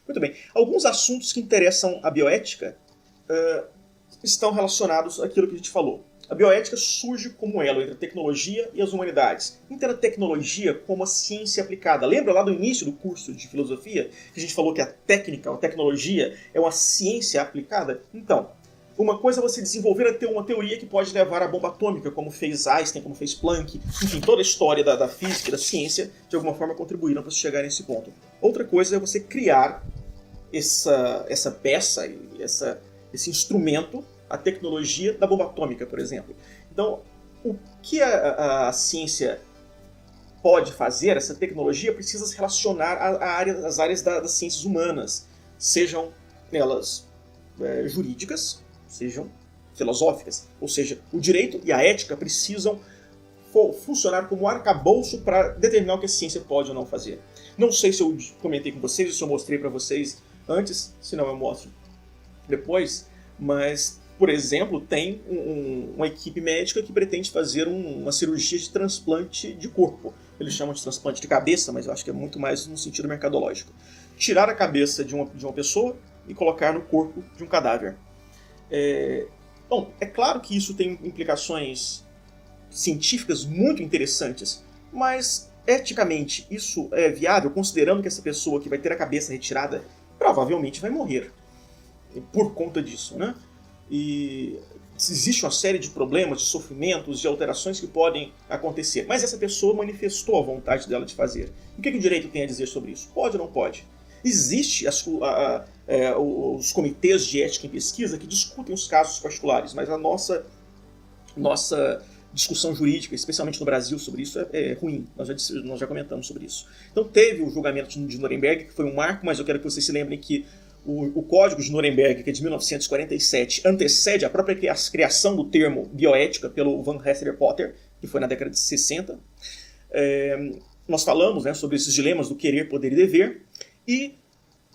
Muito bem. Alguns assuntos que interessam a bioética estão relacionados àquilo que a gente falou. A bioética surge como elo entre a tecnologia e as humanidades. Entre a tecnologia como a ciência aplicada. Lembra lá do início do curso de filosofia que a gente falou que a técnica, a tecnologia é uma ciência aplicada? Então, uma coisa é você desenvolver uma teoria que pode levar à bomba atômica, como fez Einstein, como fez Planck. Enfim, toda a história da física e da ciência, de alguma forma, contribuíram para chegar nesse ponto. Outra coisa é você criar essa peça, esse instrumento, a tecnologia da bomba atômica, por exemplo. Então, o que a ciência pode fazer, essa tecnologia, precisa se relacionar às áreas das ciências humanas, sejam elas jurídicas, sejam filosóficas. Ou seja, o direito e a ética precisam funcionar como arcabouço para determinar o que a ciência pode ou não fazer. Não sei se eu comentei com vocês, se eu mostrei para vocês antes, se não eu mostro depois, mas, por exemplo, tem uma equipe médica que pretende fazer uma cirurgia de transplante de corpo. Eles chamam de transplante de cabeça, mas eu acho que é muito mais no sentido mercadológico. Tirar a cabeça de uma pessoa e colocar no corpo de um cadáver. Bom, é claro que isso tem implicações científicas muito interessantes, mas eticamente isso é viável, considerando que essa pessoa que vai ter a cabeça retirada provavelmente vai morrer por conta disso, né? E existe uma série de problemas, de sofrimentos, de alterações que podem acontecer, mas essa pessoa manifestou a vontade dela de fazer. O que o direito tem a dizer sobre isso? Pode ou não pode? Existem os comitês de ética em pesquisa que discutem os casos particulares, mas a nossa discussão jurídica, especialmente no Brasil, sobre isso é ruim. Nós já comentamos sobre isso. Então teve o julgamento de Nuremberg, que foi um marco, mas eu quero que vocês se lembrem que o Código de Nuremberg, que é de 1947, antecede a própria criação do termo bioética pelo Van Hester Potter, que foi na década de 60. Nós falamos, né, sobre esses dilemas do querer, poder e dever. E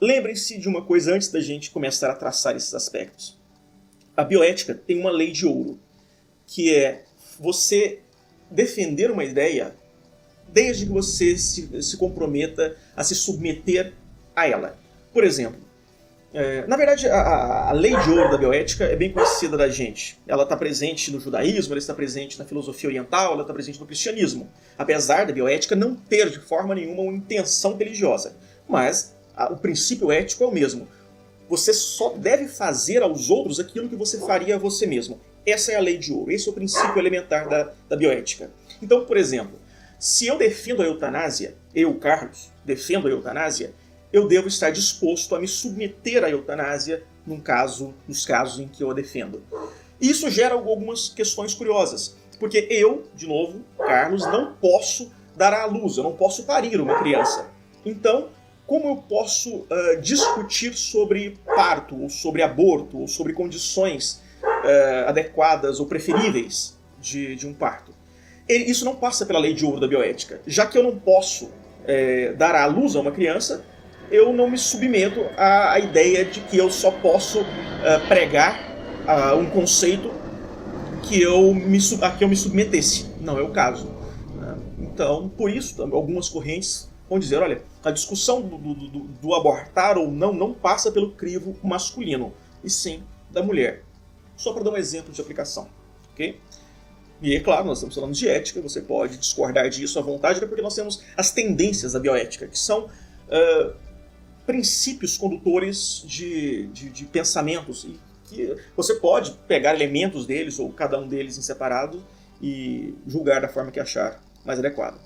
lembrem-se de uma coisa antes da gente começar a traçar esses aspectos. A bioética tem uma lei de ouro, que é você defender uma ideia desde que você se comprometa a se submeter a ela. Por exemplo, na verdade, a lei de ouro da bioética é bem conhecida da gente. Ela está presente no judaísmo, ela está presente na filosofia oriental, ela está presente no cristianismo. Apesar da bioética não ter de forma nenhuma uma intenção religiosa. Mas o princípio ético é o mesmo. Você só deve fazer aos outros aquilo que você faria a você mesmo. Essa é a lei de ouro, esse é o princípio elementar da bioética. Então, por exemplo, se eu defendo a eutanásia, eu, Carlos, defendo a eutanásia, eu devo estar disposto a me submeter à eutanásia nos casos em que eu a defendo. Isso gera algumas questões curiosas, porque eu, de novo, Carlos, não posso dar à luz, eu não posso parir uma criança. Então, como eu posso discutir sobre parto, ou sobre aborto, ou sobre condições adequadas ou preferíveis de um parto? Isso não passa pela lei de ouro da bioética. Já que eu não posso dar à luz a uma criança, eu não me submeto à ideia de que eu só posso pregar um conceito a que eu me submetesse. Não é o caso. Então, por isso, algumas correntes vão dizer, olha, a discussão do abortar ou não passa pelo crivo masculino, e sim da mulher. Só para dar um exemplo de aplicação. Okay? E é claro, nós estamos falando de ética, você pode discordar disso à vontade, porque nós temos as tendências da bioética, que são princípios condutores de pensamentos, e que você pode pegar elementos deles, ou cada um deles em separado, e julgar da forma que achar mais adequada.